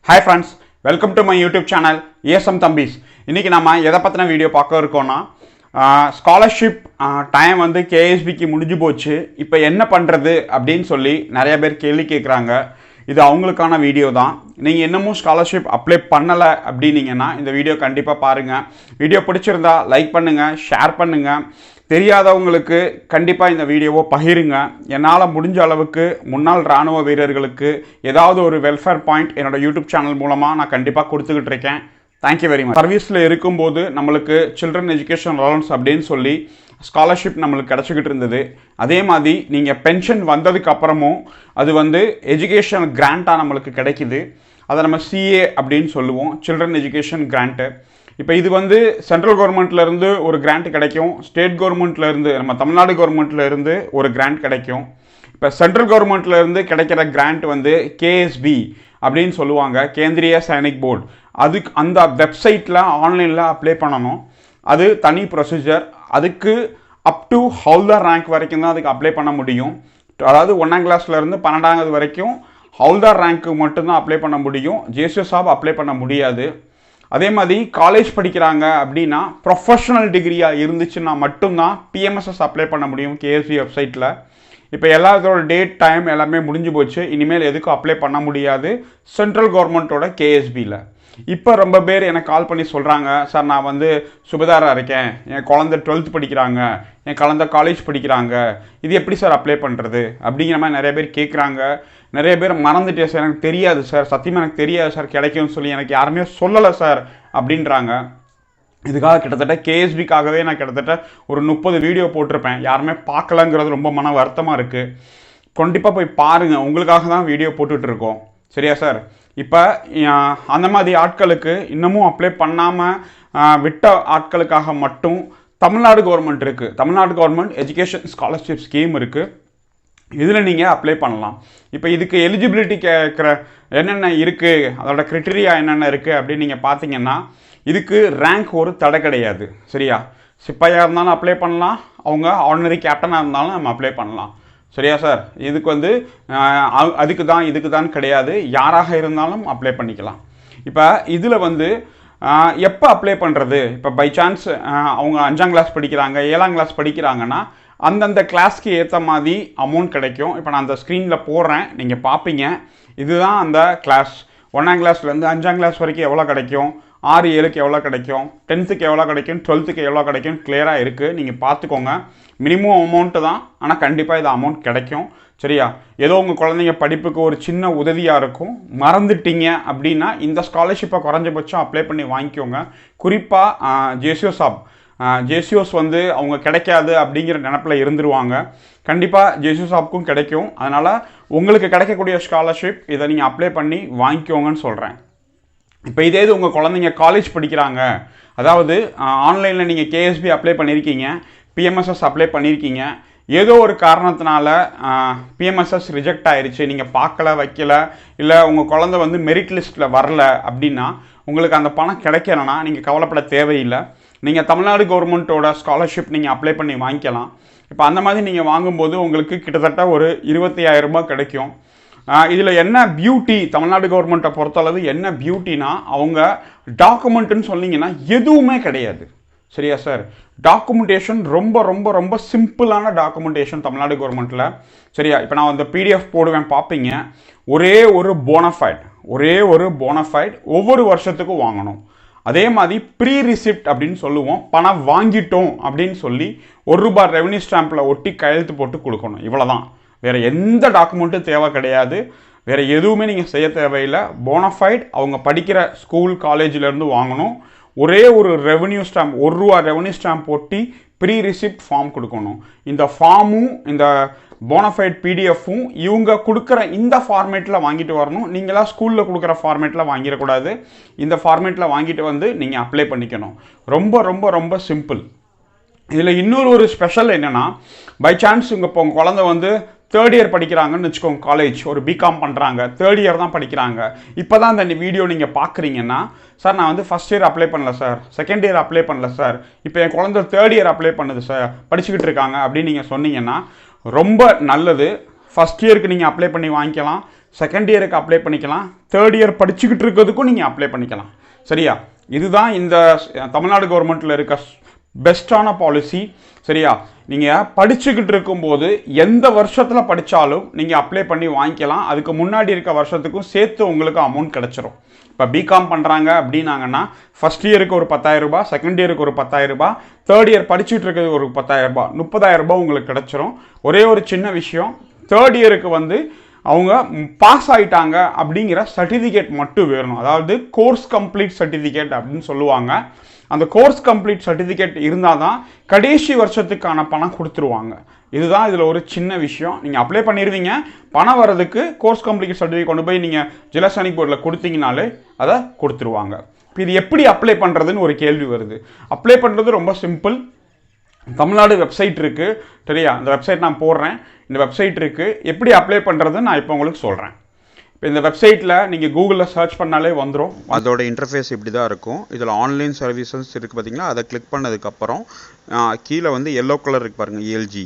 Hi friends, welcome to my YouTube channel ESM Thambis. இன்னைக்கு நாம எதை பத்தின வீடியோ பார்க்க இருக்கோம்னா ஸ்காலர்ஷிப் டைம் வந்து கேஎஸ்பிக்கு முடிஞ்சு போச்சு. இப்போ என்ன பண்றது அப்படின்னு சொல்லி நிறைய பேர் கேள்வி கேட்குறாங்க. இது அவங்களுக்கான வீடியோ தான். நீங்கள் இன்னமும் ஸ்காலர்ஷிப் அப்ளை பண்ணலை அப்படின்னீங்கன்னா இந்த வீடியோ கண்டிப்பாக பாருங்கள். வீடியோ பிடிச்சிருந்தா லைக் பண்ணுங்கள், ஷேர் பண்ணுங்கள். தெரியாதவங்களுக்கு கண்டிப்பாக இந்த வீடியோவை பகிருங்க. என்னால் முடிஞ்ச அளவுக்கு முன்னாள் இராணுவ வீரர்களுக்கு ஏதாவது ஒரு வெல்ஃபேர் பாயிண்ட் என்னோடய யூடியூப் சேனல் மூலமாக நான் கண்டிப்பாக கொடுத்துக்கிட்டு இருக்கேன். Thank you very much. சர்வீஸில் இருக்கும்போது நம்மளுக்கு சில்ட்ரன் எஜுகேஷன் அலவன்ஸ் அப்படின்னு சொல்லி ஸ்காலர்ஷிப் நம்மளுக்கு கிடச்சிக்கிட்டு இருந்தது. அதே மாதிரி நீங்கள் பென்ஷன் வந்ததுக்கு அப்புறமும் அது வந்து எஜுகேஷன் கிராண்ட்டாக நம்மளுக்கு கிடைக்கிது. அதை நம்ம சிஏ அப்படின்னு சொல்லுவோம், சில்ட்ரன் எஜுகேஷன் கிராண்ட்டு. இப்போ இது வந்து சென்ட்ரல் கவர்மெண்ட்லேருந்து ஒரு கிராண்ட் கிடைக்கும், ஸ்டேட் கவர்மெண்ட்லேருந்து நம்ம தமிழ்நாடு கவர்மெண்ட்லேருந்து ஒரு கிராண்ட் கிடைக்கும். இப்போ சென்ட்ரல் கவர்மெண்ட்லேருந்து கிடைக்கிற கிராண்ட் வந்து கேஎஸ்பி அப்படின்னு சொல்லுவாங்க, கேந்திரிய சைனிக் போர்டு. அதுக்கு அந்த வெப்சைட்டில் ஆன்லைனில் அப்ளை பண்ணணும். அது தனி ப்ரொசீஜர். அதுக்கு அப் டு ஹவுல்தார் ரேங்க் வரைக்கும் தான் அதுக்கு அப்ளை பண்ண முடியும். அதாவது 1ஆம் கிளாஸ்லேருந்து 12ஆவது வரைக்கும் ஹவுல்தார் ரேங்க்கு மட்டும்தான் அப்ளை பண்ண முடியும். ஜேசிஎஸ்ஆப் அப்ளை பண்ண முடியாது. அதே மாதிரி காலேஜ் படிக்கிறாங்க அப்படின்னா ப்ரொஃபஷனல் டிகிரியாக இருந்துச்சுன்னா மட்டும்தான் பிஎம்எஸ்எஸ் அப்ளை பண்ண முடியும் கேஎஸ்பி வெப்சைட்டில். இப்போ எல்லாத்தோட டேட் டைம் எல்லாமே முடிஞ்சு போச்சு. இனிமேல் எதுக்கும் அப்ளை பண்ண முடியாது சென்ட்ரல் கவர்மெண்ட்டோட கேஎஸ்பியில். இப்போ ரொம்ப பேர் எனக்கு கால் பண்ணி சொல்கிறாங்க, சார் நான் வந்து சுபதாராக இருக்கேன், என் குழந்தை 12th படிக்கிறாங்க, என் குழந்தை காலேஜ் படிக்கிறாங்க, இது எப்படி சார் அப்ளை பண்ணுறது அப்படிங்கிற மாதிரி நிறைய பேர் கேட்குறாங்க. நிறைய பேர் மறந்துட்டேன் சார், எனக்கு தெரியாது சார், சத்தியமாக எனக்கு தெரியாது சார், கிடைக்கும்னு சொல்லி எனக்கு யாருமே சொல்லலை சார் அப்படின்றாங்க. இதுக்காக கிட்டத்தட்ட கேஎஸ்பிக்காகவே நான் கிட்டத்தட்ட ஒரு 30 வீடியோ போட்டிருப்பேன். யாருமே பார்க்கலங்கிறது ரொம்ப மன வருத்தமாக இருக்குது. கண்டிப்பாக போய் பாருங்கள், உங்களுக்காக தான் வீடியோ போட்டுட்ருக்கோம். சரியா சார்? இப்போ அந்த மாதிரி ஆட்களுக்கு இன்னமும் அப்ளை பண்ணாமல் விட்ட ஆட்களுக்காக மட்டும் தமிழ்நாடு கவர்மெண்ட் இருக்குது. Tamil Nadu government education scholarship scheme இருக்குது. இதில் நீங்கள் அப்ளை பண்ணலாம். இப்போ இதுக்கு எலிஜிபிலிட்டி கேட்குற என்னென்ன இருக்குது, அதோட க்ரைட்டீரியா என்னென்ன இருக்குது அப்படின்னு நீங்கள் பார்த்தீங்கன்னா, இதுக்கு ரேங்க் ஒரு தடை கிடையாது. சரியா? சிப்பாயாக இருந்தாலும் அப்ளை பண்ணலாம், அவங்க ஆர்டினரி கேப்டனாக இருந்தாலும் நம்ம அப்ளை பண்ணலாம். சரியா சார்? இதுக்கு வந்து அதுக்கு தான் இதுக்கு தான் கிடையாது, யாராக இருந்தாலும் அப்ளை பண்ணிக்கலாம். இப்போ இதில் வந்து எப்போ அப்ளை பண்ணுறது? இப்போ பை சான்ஸ் அவங்க 5ஆம் கிளாஸ் படிக்கிறாங்க, 7ஆம் கிளாஸ் படிக்கிறாங்கன்னா அந்தந்த கிளாஸ்க்கு ஏற்ற மாதிரி அமௌண்ட் கிடைக்கும். இப்போ நான் அந்த ஸ்க்ரீனில் போடுறேன், நீங்கள் பார்ப்பீங்க. இதுதான் அந்த கிளாஸ். 1ஆம் கிளாஸ்லேருந்து 5ஆம் கிளாஸ் வரைக்கும் எவ்வளோ கிடைக்கும், 6, 7க்கு எவ்வளோ கிடைக்கும், 10th எவ்வளோ கிடைக்கும், 12th எவ்வளோ கிடைக்கும், கிளியராக இருக்குது. நீங்கள் பார்த்துக்கோங்க. மினிமம் அமௌண்ட்டு தான், ஆனால் கண்டிப்பாக இது அமௌண்ட் கிடைக்கும். சரியா? ஏதோ உங்கள் குழந்தைங்க படிப்புக்கு ஒரு சின்ன உதவியாக இருக்கும். மறந்துட்டீங்க அப்படின்னா இந்த ஸ்காலர்ஷிப்பை குறைஞ்சபட்சம் அப்ளை பண்ணி வாங்கிக்கோங்க. குறிப்பாக ஜேசிஓஸ் வந்து அவங்க கிடைக்காது அப்படிங்கிற நினப்பில் இருந்துருவாங்க. கண்டிப்பாக ஜேசிஓஸாப்க்கும் கிடைக்கும். அதனால் உங்களுக்கு கிடைக்கக்கூடிய ஸ்காலர்ஷிப் இதை நீங்கள் அப்ளை பண்ணி வாங்கிக்கோங்கன்னு சொல்கிறேன். இப்போ இதே இது உங்கள் குழந்தைங்க காலேஜ் படிக்கிறாங்க, அதாவது ஆன்லைனில் நீங்கள் கேஎஸ்பி அப்ளை பண்ணியிருக்கீங்க, பிஎம்எஸ்எஸ் அப்ளை பண்ணியிருக்கீங்க, ஏதோ ஒரு காரணத்தினால பிஎம்எஸ்எஸ் ரிஜெக்ட் ஆயிடுச்சு, நீங்கள் பார்க்கல வைக்கல, இல்லை உங்கள் குழந்தை வந்து மெரிட் லிஸ்ட்டில் வரல அப்படின்னா உங்களுக்கு அந்த பணம் கிடைக்கலன்னா நீங்கள் கவலைப்பட தேவையில்லை. நீங்கள் தமிழ்நாடு கவர்மெண்ட்டோட ஸ்காலர்ஷிப் நீங்கள் அப்ளை பண்ணி வாங்கிக்கலாம். இப்போ அந்த மாதிரி நீங்கள் வாங்கும்போது உங்களுக்கு கிட்டத்தட்ட ஒரு 25,000 ரூபாய் கிடைக்கும். இதில் என்ன பியூட்டி, தமிழ்நாடு கவர்மெண்ட்டை பொறுத்தளவு என்ன பியூட்டினா, அவங்க டாக்குமெண்ட்டுன்னு சொன்னீங்கன்னா எதுவுமே கிடையாது. சரியா சார்? டாக்குமெண்டேஷன் ரொம்ப ரொம்ப ரொம்ப சிம்பிளான டாக்குமெண்டேஷன் தமிழ்நாடு கவர்மெண்ட்டில். சரியா? இப்போ நான் அந்த பிடிஎஃப் போடுவேன், பார்ப்பீங்க. ஒரே ஒரு போனஃபைட் ஒவ்வொரு வருஷத்துக்கும் வாங்கணும். அதே மாதிரி ப்ரீ ரிசிப்ட் அப்படின்னு சொல்லுவோம், பணம் வாங்கிட்டோம் அப்படின்னு சொல்லி ₹1 ரெவன்யூ ஸ்டாம்பில் ஒட்டி கையெழுத்து போட்டு கொடுக்கணும். இவ்வளோதான். வேறு எந்த டாக்குமெண்ட்டும் தேவை கிடையாது. வேறு எதுவுமே நீங்கள் செய்ய தேவையில்லை. போனஃபைட் அவங்க படிக்கிற ஸ்கூல் காலேஜிலேருந்து வாங்கணும். ஒரே ஒரு ரெவன்யூ ஸ்டாம்ப், ₹1 ரெவன்யூ ஸ்டாம்ப் ஒட்டி ப்ரீ ரிசிப்ட் ஃபார்ம் கொடுக்கணும். இந்த ஃபார்மும் இந்த போனஃபைட் பிடிஎஃப்பும் இவங்க கொடுக்குற இந்த ஃபார்மேட்டில் வாங்கிட்டு வரணும். நீங்களாம் ஸ்கூலில் கொடுக்குற ஃபார்மேட்டில் வாங்கிடக்கூடாது. இந்த ஃபார்மேட்டில் வாங்கிட்டு வந்து நீங்கள் அப்ளை பண்ணிக்கணும். ரொம்ப ரொம்ப ரொம்ப சிம்பிள். இதில் இன்னொரு ஸ்பெஷல் என்னென்னா, பை சான்ஸ் இப்போ உங்கள் குழந்தை வந்து 3rd இயர் படிக்கிறாங்கன்னு வச்சுக்கோங்க, காலேஜ் ஒரு பிகாம் பண்ணுறாங்க, 3rd இயர் தான் படிக்கிறாங்க. இப்போ தான் இந்த வீடியோ நீங்கள் பார்க்குறீங்கன்னா, சார் நான் வந்து 1st இயர் அப்ளை பண்ணல சார், 2nd இயர் அப்ளை பண்ணல சார், இப்போ என் குழந்தை 3rd இயர் அப்ளை பண்ணுது சார், படிச்சுக்கிட்டு இருக்காங்க அப்படின்னு நீங்கள் சொன்னீங்கன்னா ரொம்ப நல்லது. 1st இயருக்கு நீங்கள் அப்ளை பண்ணி வாங்கிக்கலாம், செகண்ட் இயருக்கு அப்ளை பண்ணிக்கலாம், தேர்ட் இயர் படிச்சுக்கிட்டு இருக்கிறதுக்கும் நீங்கள் அப்ளை பண்ணிக்கலாம். சரியா? இதுதான் இந்த தமிழ்நாடு கவர்மெண்ட்டில் இருக்க பெஸ்ட்டான பாலிசி. சரியா? நீங்கள் படிச்சுக்கிட்டு இருக்கும்போது எந்த வருஷத்தில் படித்தாலும் நீங்கள் அப்ளை பண்ணி வாங்கிக்கலாம். அதுக்கு முன்னாடி இருக்க வருஷத்துக்கும் சேர்த்து உங்களுக்கு அமௌண்ட் கிடச்சிரும். இப்போ பிகாம் பண்ணுறாங்க அப்படின்னாங்கன்னா ஃபஸ்ட் இயருக்கு ஒரு 10,000 ரூபாய், செகண்ட் இயருக்கு ஒரு 10,000 ரூபாய், தேர்ட் இயர் படிச்சுட்டு இருக்கிறது ஒரு 10,000 ரூபாய், 30,000 ரூபாய் உங்களுக்கு கிடச்சிரும். ஒரே ஒரு சின்ன விஷயம், தேர்ட் இயருக்கு வந்து அவங்க பாஸ் ஆகிட்டாங்க அப்படிங்கிற சர்டிஃபிகேட் மட்டும் வேணும். அதாவது கோர்ஸ் கம்ப்ளீட் சர்டிஃபிகேட் அப்படின்னு சொல்லுவாங்க. அந்த கோர்ஸ் கம்ப்ளீட் சர்டிஃபிகேட் இருந்தால் தான் கடைசி வருஷத்துக்கான பணம் கொடுத்துருவாங்க. இதுதான் இதில் ஒரு சின்ன விஷயம். நீங்கள் அப்ளை பண்ணிடுவீங்க, பணம் வர்றதுக்கு கோர்ஸ் கம்ப்ளீட் சர்டிஃபிகேட் கொண்டு போய் நீங்கள் ஜில்லா சைனிக் போர்டில் கொடுத்தீங்கனாலே அதை கொடுத்துருவாங்க. இப்போ இது எப்படி அப்ளை பண்ணுறதுன்னு ஒரு கேள்வி வருது. அப்ளை பண்ணுறது ரொம்ப சிம்பிள். தமிழ்நாடு வெப்சைட் இருக்குது. சரியா? அந்த வெப்சைட் நான் போடுறேன். இந்த வெப்சைட் இருக்குது. எப்படி அப்ளை பண்ணுறதுன்னு நான் இப்போ உங்களுக்கு சொல்கிறேன். இப்போ இந்த வெப்சைட்டில் நீங்கள் கூகுளில் சர்ச் பண்ணாலே வந்துடும். அதோட இன்டர்ஃபேஸ் இப்படி தான் இருக்கும். இதில் ஆன்லைன் சர்வீசஸ் இருக்குது பார்த்தீங்களா, அதை கிளிக் பண்ணதுக்கப்புறம் கீழே வந்து எல்லோ கலர் இருக்குது பாருங்கள், ELG,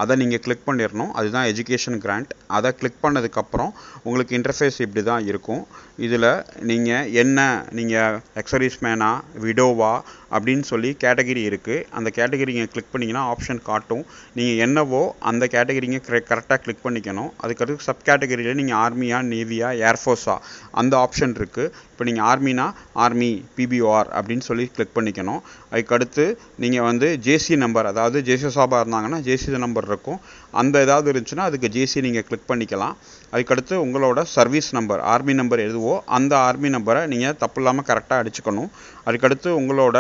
அதை நீங்கள் கிளிக் பண்ணிடணும். அதுதான் எஜுகேஷன் கிராண்ட். அதை கிளிக் பண்ணதுக்கப்புறம் உங்களுக்கு இன்டர்ஃபேஸ் இப்படி தான் இருக்கும். இதில் நீங்கள் எக்ஸர்வீஸ் மேனா, விடோவா அப்படின்னு சொல்லி கேட்டகிரி இருக்குது. அந்த கேட்டகிரிங்க கிளிக் பண்ணிங்கன்னா ஆப்ஷன் காட்டும். நீங்கள் என்னவோ அந்த கேட்டகிரிங்க கரெக்டாக கிளிக் பண்ணிக்கணும். அதுக்கடுத்து சப் கேட்டகிரியில் நீங்கள் ஆர்மியா, நேவியா, ஏர்ஃபோர்ஸா அந்த ஆப்ஷன் இருக்குது. இப்போ நீங்கள் ஆர்மினா ஆர்மி, PBOR அப்படின்னு சொல்லி கிளிக் பண்ணிக்கணும். அதுக்கடுத்து நீங்கள் வந்து ஜேசி நம்பர், அதாவது ஜேசி சாபாக இருந்தாங்கன்னா ஜேசி நம்பர் இருக்கும். அந்த ஏதாவது இருந்துச்சுன்னா அதுக்கு ஜேசி நீங்கள் கிளிக் பண்ணிக்கலாம். அதுக்கடுத்து உங்களோட சர்வீஸ் நம்பர், ஆர்மி நம்பர் எதுவோ அந்த ஆர்மி நம்பரை நீங்கள் தப்பு இல்லாமல் கரெக்டாக அடிச்சுக்கணும். அதுக்கடுத்து உங்களோட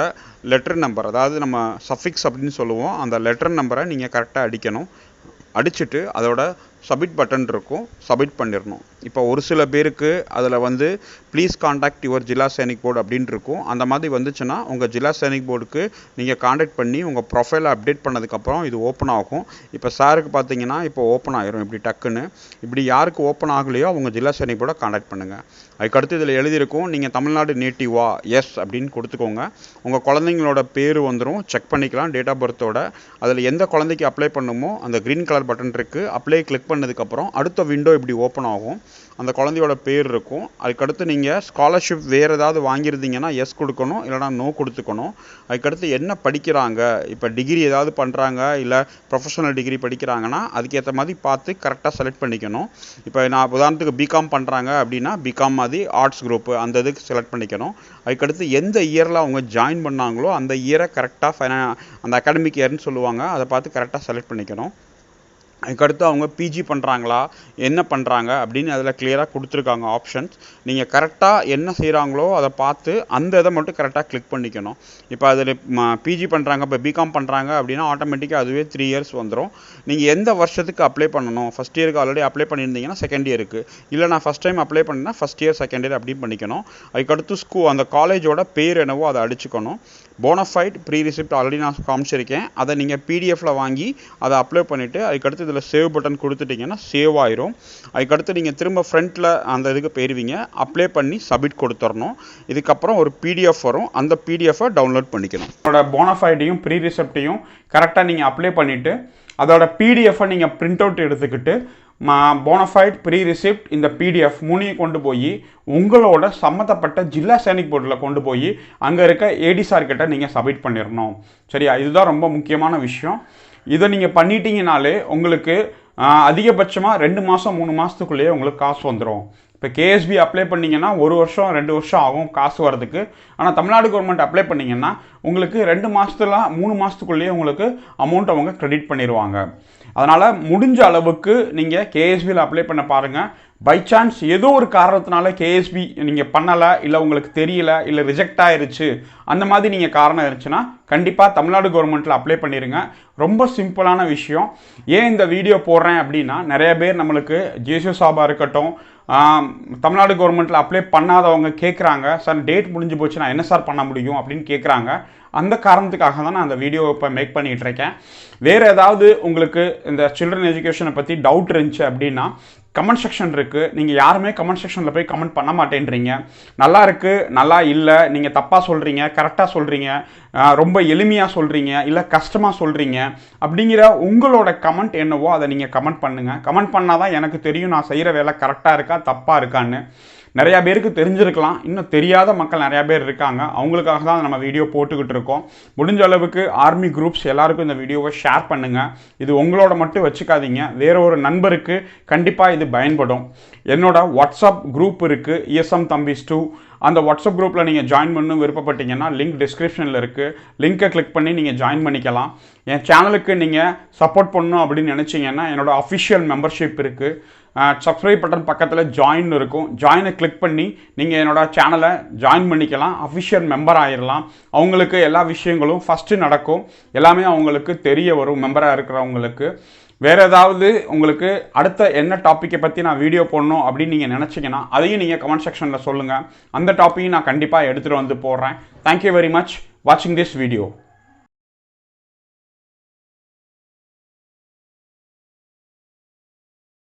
லெட்டர் நம்பர், அதாவது நம்ம சஃபிக்ஸ் அப்படின்னு சொல்லுவோம், அந்த லெட்டர் நம்பரை நீங்கள் கரெக்டாக அடிக்கணும். அடிச்சுட்டு அதோட சப்மிட் பட்டன் இருக்கும், சப்மிட் பண்ணிடணும். இப்போ ஒரு சில பேருக்கு அதில் வந்து please contact your Jilla Sainik board அப்படின்னு இருக்கும். அந்த மாதிரி வந்துச்சுன்னா உங்கள் ஜில்லா சைனிக் போர்டுக்கு நீங்கள் காண்டாக்ட் பண்ணி உங்கள் ப்ரொஃபைலை அப்டேட் பண்ணதுக்கப்புறம் இது ஓப்பன் ஆகும். இப்போ சாருக்கு பார்த்தீங்கன்னா இப்போ ஓப்பன் ஆகிரும் இப்படி டக்குன்னு. இப்படி யாருக்கு ஓப்பன் ஆகலையோ அவங்க ஜில்லா சைனிக் போர்டை காண்டாக்ட் பண்ணுங்கள். அதுக்கடுத்து இதில் எழுதியிருக்கும் நீங்கள் தமிழ்நாடு நேட்டிவா, எஸ் அப்படின்னு கொடுத்துக்கோங்க. உங்கள் குழந்தைங்களோட பேர் வந்துடும், செக் பண்ணிக்கலாம் டேட் ஆஃப் பர்த்தோட. அதில் எந்த குழந்தைக்கு அப்ளை பண்ணுமோ அந்த க்ரீன் கலர் பட்டன் இருக்குது, அப்ளை கிளிக் பண்ணதுக்கப்புறம் அடுத்த விண்டோ இப்படி ஓப்பன் ஆகும். அந்த குழந்தையோட பேர் இருக்கும். அதுக்கடுத்து நீங்கள் ஸ்காலர்ஷிப் வேறு ஏதாவது வாங்கியிருந்தீங்கன்னா எஸ் கொடுக்கணும், இல்லைனா நோ கொடுத்துக்கணும். அதுக்கடுத்து என்ன படிக்கிறாங்க, இப்போ டிகிரி ஏதாவது பண்ணுறாங்க இல்லை ப்ரொஃபஷனல் டிகிரி படிக்கிறாங்கன்னா அதுக்கேற்ற மாதிரி பார்த்து கரெக்டாக செலக்ட் பண்ணிக்கணும். இப்போ நான் உதாரணத்துக்கு பிகாம் பண்ணுறாங்க அப்படின்னா பிகாம் மாதிரி ஆர்ட்ஸ் குரூப்பு அந்த இதுக்கு செலக்ட் பண்ணிக்கணும். அதுக்கடுத்து எந்த இயரில் அவங்க ஜாயின் பண்ணாங்களோ அந்த இயரை கரெக்டாக அந்த அகாடமிக் இயர்னு சொல்லுவாங்க, அதை பார்த்து கரெக்டாக செலக்ட் பண்ணிக்கணும். அதுக்கடுத்து அவங்க பிஜி பண்ணுறாங்களா, என்ன பண்ணுறாங்க அப்படின்னு அதில் கிளியராக கொடுத்துருக்காங்க ஆப்ஷன்ஸ். நீங்கள் கரெக்டாக என்ன செய்கிறாங்களோ அதை பார்த்து அந்த இதை மட்டும் கரெக்டாக கிளிக் பண்ணிக்கணும். இப்போ அதில் பிஜி பண்ணுறாங்க, இப்போ பிகாம் பண்ணுறாங்க அப்படின்னா ஆட்டோமேட்டிக்காக அதுவே 3 இயர்ஸ் வந்துடும். நீங்கள் எந்த வருஷத்துக்கு அப்ளை பண்ணணும், ஃபஸ்ட் இயருக்கு ஆல்ரெடி அப்ளை பண்ணியிருந்தீங்கன்னா செகண்ட் இயருக்கு, இல்லை நான் ஃபஸ்ட் டைம் அப்ளை பண்ணேன்னா ஃபஸ்ட் இயர் செகண்ட் இயர் அப்படின்னு பண்ணிக்கணும். அதுக்கடுத்து அந்த காலேஜோட பேர் என்னவோ அதை அடிச்சுக்கணும். போனஃபைட் ப்ரீ ரிசிப்ட் ஆல்ரெடி நான் காமிச்சிருக்கேன், அதை நீங்கள் பிடிஎஃப்பில் வாங்கி அதை அப்ளை பண்ணிவிட்டு அதுக்கடுத்து இதில் சேவ் பட்டன் கொடுத்துட்டிங்கன்னா சேவ் ஆயிரும். அதுக்கடுத்து நீங்கள் திரும்ப ஃப்ரண்ட்டில் அந்த இதுக்கு போயிடுவீங்க, அப்ளை பண்ணி சப்மிட் கொடுத்துடணும். இதுக்கப்புறம் ஒரு பிடிஎஃப் வரும், அந்த பிடிஎஃபை டவுன்லோட் பண்ணிக்கணும். அதோட போனஃபைடையும் ப்ரீ ரிசிப்டையும் கரெக்டாக நீங்கள் அப்ளை பண்ணிவிட்டு அதோட பிடிஎஃபை நீங்கள் பிரிண்ட் அவுட் எடுத்துக்கிட்டு போனஃபைட், ப்ரீ ரிசிப்ட், இந்த பிடிஎஃப் 3 கொண்டு போய் உங்களோட சம்மந்தப்பட்ட ஜில்லா சைனிக் போர்டில் கொண்டு போய் அங்கே இருக்க ஏடி சார்கிட்ட நீங்கள் சப்மிட் பண்ணிடணும். சரியா? இதுதான் ரொம்ப முக்கியமான விஷயம். இதை நீங்கள் பண்ணிட்டீங்கனாலே உங்களுக்கு அதிகபட்சமாக 2 மாதம் 3 மாதத்துக்குள்ளேயே உங்களுக்கு காசு வந்துடும். இப்போ கேஎஸ்பி அப்ளை பண்ணிங்கன்னா 1 வருஷம் 2 வருஷம் ஆகும் காசு வரதுக்கு. ஆனால் தமிழ்நாடு கவர்மெண்ட் அப்ளை பண்ணிங்கன்னா உங்களுக்கு 2 மாதத்துல 3 மாதத்துக்குள்ளேயே உங்களுக்கு அமௌண்ட் அவங்க கிரெடிட் பண்ணிடுவாங்க. அதனால் முடிஞ்ச அளவுக்கு நீங்கள் கேஎஸ்பியில் அப்ளை பண்ண பாருங்கள். பை சான்ஸ் ஏதோ ஒரு காரணத்தினால கேஎஸ்பி நீங்கள் பண்ணலை, இல்லை உங்களுக்கு தெரியல, இல்லை ரிஜெக்ட் ஆயிருச்சு, அந்த மாதிரி நீங்கள் காரணம் இருந்துச்சுன்னா கண்டிப்பாக தமிழ்நாடு கவர்மெண்ட்டில் அப்ளை பண்ணிடுங்க. ரொம்ப சிம்பிளான விஷயம். ஏன் இந்த வீடியோ போடுறேன் அப்படின்னா நிறைய பேர் நம்மளுக்கு ஜேசிஓ சாபாக இருக்கட்டும், தமிழ்நாடு கவர்மெண்ட்டில் அப்ளை பண்ணாதவங்க கேட்குறாங்க, சார் டேட் முடிஞ்சு போச்சு நான் என்ன சார் பண்ண முடியும் அப்படின்னு கேட்குறாங்க. அந்த காரணத்துக்காக தான் நான் அந்த வீடியோ இப்போ மேக் பண்ணிகிட்டு இருக்கேன். வேறு ஏதாவது உங்களுக்கு இந்த சில்ட்ரன் எஜுகேஷனை பற்றி டவுட் இருந்துச்சு அப்படின்னா கமெண்ட் செக்ஷன் இருக்குது. நீங்கள் யாருமே கமெண்ட் செக்ஷனில் போய் கமெண்ட் பண்ண மாட்டேன்றீங்க. நல்லா இருக்குது, நல்லா இல்லை, நீங்கள் தப்பாக சொல்கிறீங்க, கரெக்டாக சொல்கிறீங்க, ரொம்ப எளிமையாக சொல்கிறீங்க, இல்லை கஷ்டமாக சொல்கிறீங்க அப்படிங்கிற உங்களோட கமெண்ட் என்னவோ அதை நீங்கள் கமெண்ட் பண்ணுங்கள். கமெண்ட் பண்ணால் தான் எனக்கு தெரியும் நான் செய்கிற வேலை கரெக்டாக இருக்கா தப்பாக இருக்கான்னு. நிறையா பேருக்கு தெரிஞ்சிருக்கலாம், இன்னும் தெரியாத மக்கள் நிறையா பேர் இருக்காங்க. அவங்களுக்காக தான் நம்ம வீடியோ போட்டுக்கிட்டு இருக்கோம். முடிஞ்ச அளவுக்கு ஆர்மி குரூப்ஸ் எல்லாருக்கும் இந்த வீடியோவை ஷேர் பண்ணுங்கள். இது உங்களோட மட்டும் வச்சுக்காதீங்க, வேற ஒரு நண்பருக்கு கண்டிப்பாக இது பயன்படும். என்னோட வாட்ஸ்அப் குரூப் இருக்குது, ESM Thambis 2. அந்த வாட்ஸ்அப் குரூப்பில் நீங்கள் ஜாயின் பண்ணணும் விருப்பப்பட்டீங்கன்னா லிங்க் டிஸ்கிரிப்ஷனில் இருக்குது. லிங்க்கை கிளிக் பண்ணி நீங்கள் ஜாயின் பண்ணிக்கலாம். என் சேனலுக்கு நீங்கள் சப்போர்ட் பண்ணணும் அப்படின்னு நினச்சிங்கன்னா என்னோட அஃபிஷியல் மெம்பர்ஷிப் இருக்குது. சப்ஸ்கிரைப் பட்டன் பக்கத்தில் ஜாயின் இருக்கும். ஜாயினை கிளிக் பண்ணி நீங்கள் என்னோட சேனலை ஜாயின் பண்ணிக்கலாம், அஃபிஷியல் மெம்பர் ஆகிடலாம். அவங்களுக்கு எல்லா விஷயங்களும் ஃபஸ்ட்டு நடக்கும், எல்லாமே அவங்களுக்கு தெரிய வரும் மெம்பராக இருக்கிறவங்களுக்கு. வேறு ஏதாவது உங்களுக்கு அடுத்த என்ன டாப்பிக்கை பற்றி நான் வீடியோ போடணும் அப்படின்னு நீங்கள் நினச்சிங்கன்னா அதையும் நீங்கள் கமெண்ட் செக்ஷனில் சொல்லுங்கள். அந்த டாப்பிக்கையும் நான் கண்டிப்பாக எடுத்துகிட்டு வந்து போடுறேன். தேங்க்யூ வெரி மச் வாட்சிங் திஸ் வீடியோ.